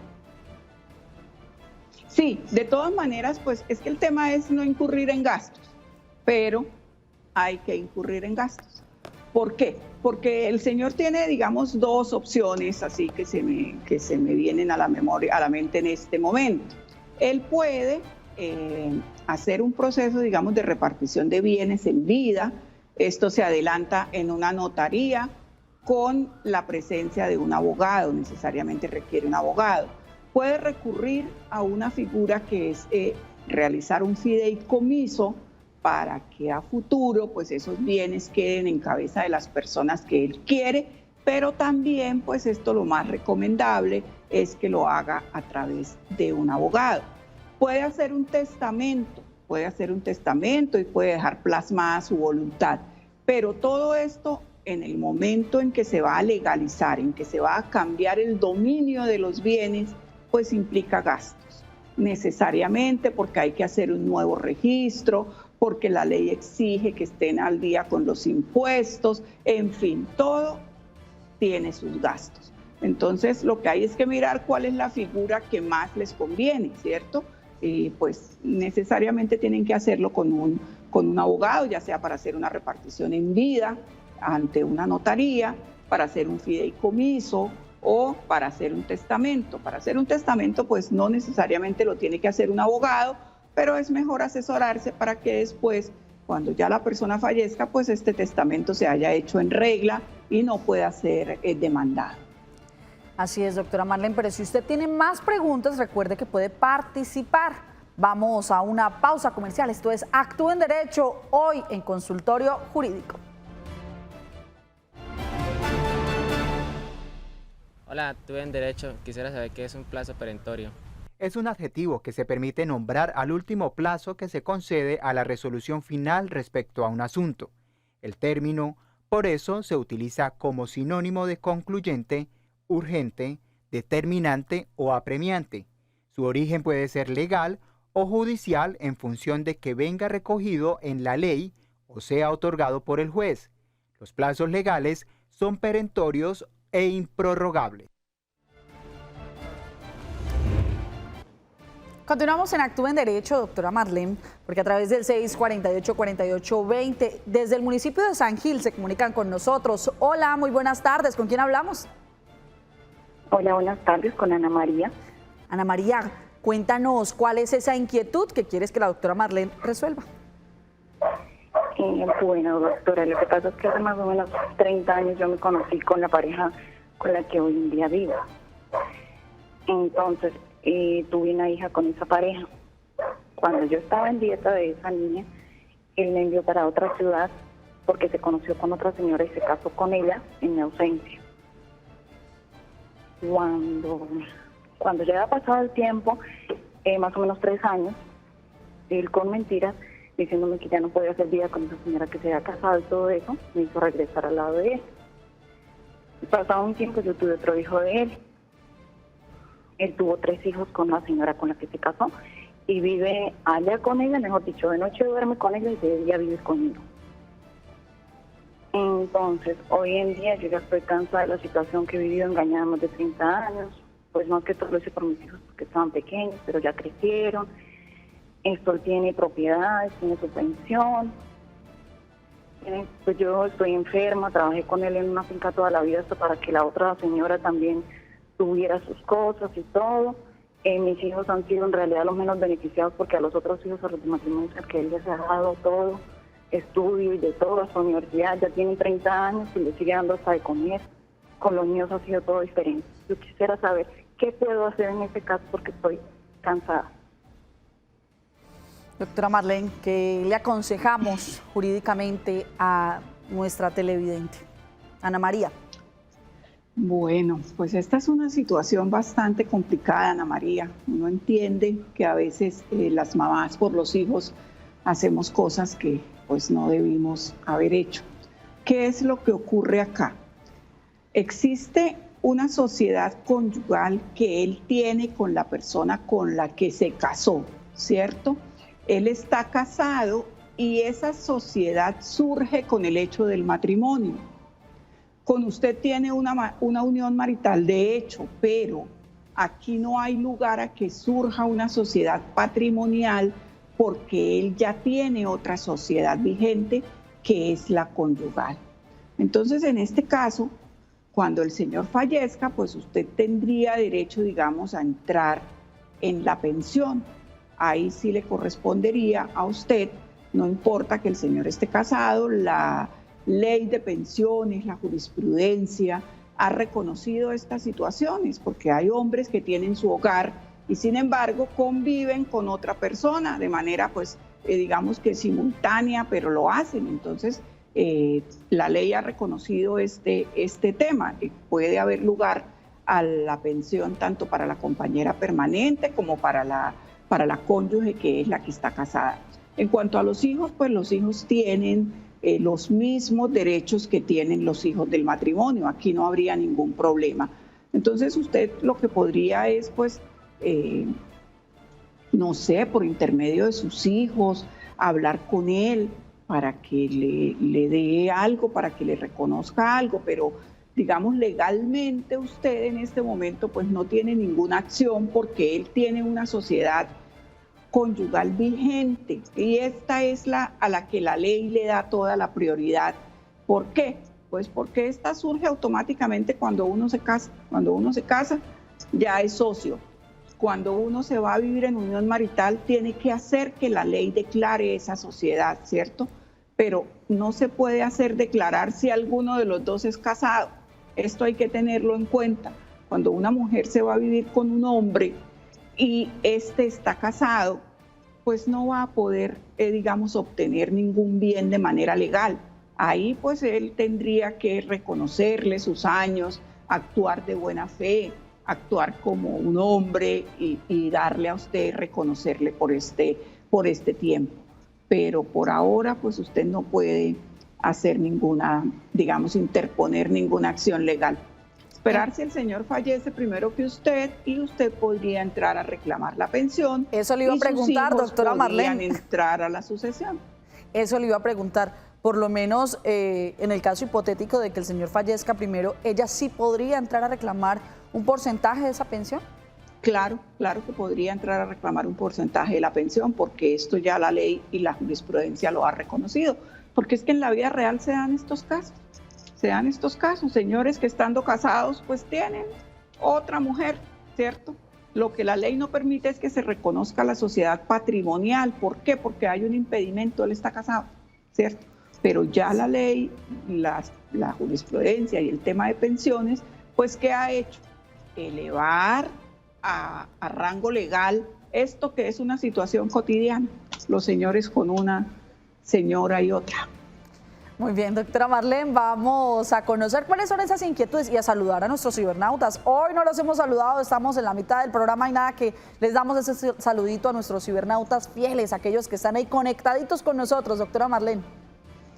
Sí, de todas maneras, pues es que el tema es no incurrir en gastos, pero hay que incurrir en gastos. ¿Por qué? Porque el señor tiene, digamos, dos opciones así que se me vienen a la memoria, a la mente en este momento. Él puede hacer un proceso, digamos, de repartición de bienes en vida. Esto se adelanta en una notaría con la presencia de un abogado, necesariamente requiere un abogado. Puede recurrir a una figura que es realizar un fideicomiso para que a futuro pues esos bienes queden en cabeza de las personas que él quiere, pero también pues esto lo más recomendable es que lo haga a través de un abogado. Puede hacer un testamento y puede dejar plasmada su voluntad, pero todo esto en el momento en que se va a legalizar, en que se va a cambiar el dominio de los bienes, pues implica gastos, necesariamente porque hay que hacer un nuevo registro, porque la ley exige que estén al día con los impuestos, en fin, todo tiene sus gastos. Entonces, lo que hay es que mirar cuál es la figura que más les conviene, ¿cierto? Y pues necesariamente tienen que hacerlo con un abogado, ya sea para hacer una repartición en vida ante una notaría, para hacer un fideicomiso o para hacer un testamento. Para hacer un testamento, pues no necesariamente lo tiene que hacer un abogado, pero es mejor asesorarse para que después, cuando ya la persona fallezca, pues este testamento se haya hecho en regla y no pueda ser demandado. Así es, doctora Marlene, pero si usted tiene más preguntas, recuerde que puede participar. Vamos a una pausa comercial. Esto es Actúe en Derecho, hoy en Consultorio Jurídico. Hola, Actúe en Derecho. Quisiera saber qué es un plazo perentorio. Es un adjetivo que se permite nombrar al último plazo que se concede a la resolución final respecto a un asunto. El término, por eso, se utiliza como sinónimo de concluyente, urgente, determinante o apremiante. Su origen puede ser legal o judicial en función de que venga recogido en la ley o sea otorgado por el juez. Los plazos legales son perentorios e improrrogables. Continuamos en Actúe en Derecho, doctora Marlene, porque a través del 648-4820, desde el municipio de San Gil se comunican con nosotros. Hola, muy buenas tardes. ¿Con quién hablamos? Hola, buenas tardes, con Ana María. Ana María, cuéntanos cuál es esa inquietud que quieres que la doctora Marlene resuelva. Bueno, doctora, lo que pasa es que hace más o menos 30 años yo me conocí con la pareja con la que hoy en día vivo. Entonces, tuve una hija con esa pareja. Cuando yo estaba en dieta de esa niña, él me envió para otra ciudad porque se conoció con otra señora y se casó con ella en mi ausencia. Cuando ya había pasado el tiempo, más o menos 3 años, él con mentiras, diciéndome que ya no podía hacer vida con esa señora que se había casado y todo eso, me hizo regresar al lado de él. Pasado un tiempo yo tuve otro hijo de él. Él tuvo 3 hijos con la señora con la que se casó y vive allá con ella, mejor dicho, de noche duerme con ella y de día vive conmigo. Entonces, hoy en día yo ya estoy cansada de la situación que he vivido, engañada más de 30 años, pues más que todo lo hice por mis hijos porque estaban pequeños, pero ya crecieron. Esto tiene propiedades, tiene su pensión. Pues yo estoy enferma, trabajé con él en una finca toda la vida hasta para que la otra señora también tuviera sus cosas y todo. Mis hijos han sido en realidad los menos beneficiados porque a los otros hijos, a los de matrimonio, que él les ha dado todo, estudio y de todo, a su universidad, ya tienen 30 años y le sigue dando hasta de comer. Con los míos ha sido todo diferente. Yo quisiera saber qué puedo hacer en este caso porque estoy cansada. Doctora Marlene, ¿qué le aconsejamos jurídicamente a nuestra televidente? Ana María. Bueno, pues esta es una situación bastante complicada, Ana María. Uno entiende que a veces las mamás por los hijos hacemos cosas que pues no debimos haber hecho. ¿Qué es lo que ocurre acá? Existe una sociedad conyugal que él tiene con la persona con la que se casó, ¿cierto? Él está casado y esa sociedad surge con el hecho del matrimonio. Con usted tiene una unión marital de hecho, pero aquí no hay lugar a que surja una sociedad patrimonial porque él ya tiene otra sociedad vigente que es la conyugal. Entonces, en este caso, cuando el señor fallezca, pues usted tendría derecho, digamos, a entrar en la pensión. Ahí sí le correspondería a usted, no importa que el señor esté casado, la ley de pensiones, la jurisprudencia ha reconocido estas situaciones, porque hay hombres que tienen su hogar y sin embargo conviven con otra persona de manera, pues, digamos que simultánea, pero lo hacen. Entonces, la ley ha reconocido este tema. Puede haber lugar a la pensión tanto para la compañera permanente como para la cónyuge que es la que está casada. En cuanto a los hijos, pues los hijos tienen los mismos derechos que tienen los hijos del matrimonio. Aquí no habría ningún problema. Entonces usted lo que podría es, pues, no sé, por intermedio de sus hijos, hablar con él para que le dé algo, para que le reconozca algo, pero digamos legalmente usted en este momento pues no tiene ninguna acción porque él tiene una sociedad conyugal vigente y esta es a la que la ley le da toda la prioridad. ¿Por qué? Pues porque esta surge automáticamente cuando uno se casa. Cuando uno se casa ya es socio. Cuando uno se va a vivir en unión marital, tiene que hacer que la ley declare esa sociedad, ¿cierto? Pero no se puede hacer declarar si alguno de los dos es casado. Esto hay que tenerlo en cuenta. Cuando una mujer se va a vivir con un hombre y este está casado, pues no va a poder, digamos, obtener ningún bien de manera legal. Ahí pues él tendría que reconocerle sus años, actuar de buena fe, actuar como un hombre y darle a usted, reconocerle por este tiempo. Pero por ahora, pues usted no puede hacer ninguna, digamos, interponer ninguna acción legal. Esperar si el señor fallece primero que usted y usted podría entrar a reclamar la pensión. Eso le iba a preguntar, doctora Marlene. Podrían entrar a la sucesión. Eso le iba a preguntar. Por lo menos en el caso hipotético de que el señor fallezca primero, ¿ella sí podría entrar a reclamar un porcentaje de esa pensión? Claro que podría entrar a reclamar un porcentaje de la pensión porque esto ya la ley y la jurisprudencia lo ha reconocido. Porque es que en la vida real se dan estos casos. Señores que estando casados pues tienen otra mujer, ¿cierto? Lo que la ley no permite es que se reconozca la sociedad patrimonial. ¿Por qué? Porque hay un impedimento, él está casado, ¿cierto? Pero ya la ley, la jurisprudencia y el tema de pensiones, pues ¿qué ha hecho? Elevar a rango legal esto que es una situación cotidiana, los señores con una señora y otra. Muy bien, doctora Marlene, vamos a conocer cuáles son esas inquietudes y a saludar a nuestros cibernautas. Hoy no los hemos saludado, estamos en la mitad del programa y nada que les damos ese saludito a nuestros cibernautas fieles, aquellos que están ahí conectaditos con nosotros, doctora Marlene.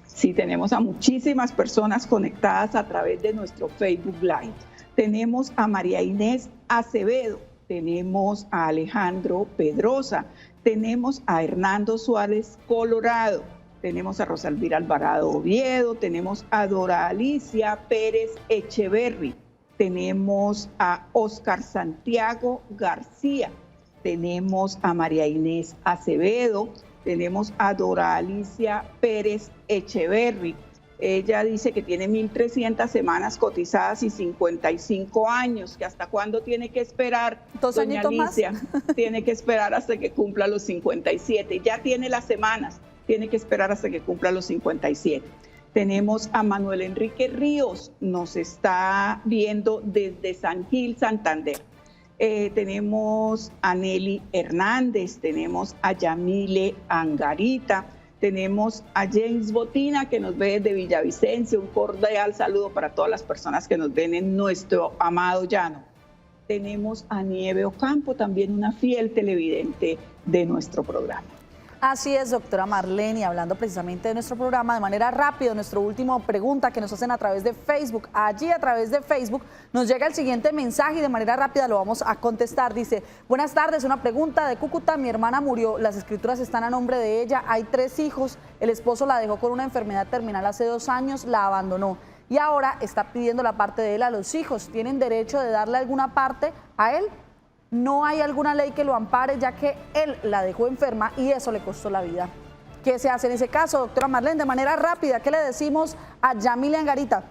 Sí, tenemos a muchísimas personas conectadas a través de nuestro Facebook Live. Tenemos a María Inés Acevedo, tenemos a Alejandro Pedrosa, tenemos a Hernando Suárez Colorado, tenemos a Rosalvira Alvarado Oviedo, tenemos a Dora Alicia Pérez Echeverry, tenemos a Oscar Santiago García, tenemos a María Inés Acevedo, tenemos a Dora Alicia Pérez Echeverry. Ella dice que tiene 1.300 semanas cotizadas y 55 años, que hasta cuándo tiene que esperar, doña Alicia, tiene que esperar hasta que cumpla los 57. Ya tiene las semanas, tiene que esperar hasta que cumpla los 57. Tenemos a Manuel Enrique Ríos, nos está viendo desde San Gil, Santander. Tenemos a Nelly Hernández, tenemos a Yamile Angarita, Tenemos a James Botina, que nos ve desde Villavicencio. Un cordial saludo para todas las personas que nos ven en nuestro amado llano. Tenemos a Nieve Ocampo, también una fiel televidente de nuestro programa. Así es, doctora Marlene, hablando precisamente de nuestro programa, de manera rápida, nuestra última pregunta que nos hacen a través de Facebook. Allí a través de Facebook nos llega el siguiente mensaje y de manera rápida lo vamos a contestar. Dice, buenas tardes, una pregunta de Cúcuta, mi hermana murió, las escrituras están a nombre de ella, hay 3 hijos, el esposo la dejó con una enfermedad terminal hace 2 años, la abandonó y ahora está pidiendo la parte de él a los hijos. ¿Tienen derecho de darle alguna parte a él? No hay alguna ley que lo ampare, ya que él la dejó enferma y eso le costó la vida. ¿Qué se hace en ese caso, doctora Marlene? De manera rápida, ¿qué le decimos a Yamile Angarita?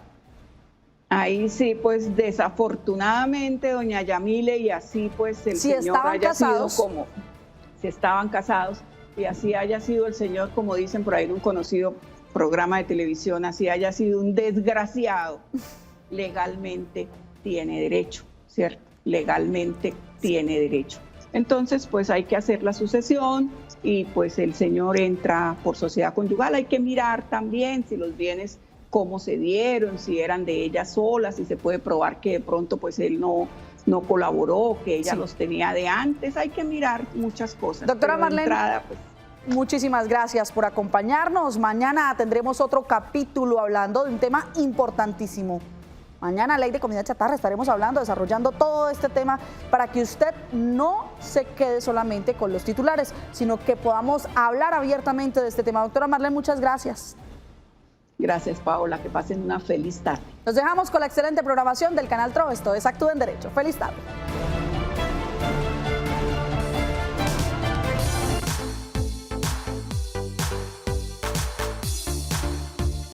Ahí sí, pues desafortunadamente, doña Yamile, y así pues el señor haya sido como, si estaban casados, y así haya sido el señor, como dicen por ahí en un conocido programa de televisión, así haya sido un desgraciado, legalmente tiene derecho, ¿cierto? Legalmente tiene derecho. Entonces, pues hay que hacer la sucesión y pues el señor entra por sociedad conyugal. Hay que mirar también si los bienes, cómo se dieron, si eran de ella sola, si se puede probar que de pronto pues él no colaboró, que ella los tenía de antes. Hay que mirar muchas cosas. Doctora Marlene, muchísimas gracias por acompañarnos. Mañana tendremos otro capítulo hablando de un tema importantísimo. Mañana, Ley de Comida Chatarra, estaremos hablando, desarrollando todo este tema para que usted no se quede solamente con los titulares, sino que podamos hablar abiertamente de este tema. Doctora Marlene, muchas gracias. Gracias, Paola, que pasen una feliz tarde. Nos dejamos con la excelente programación del Canal TRO. Esto es Actúa en Derecho. Feliz tarde.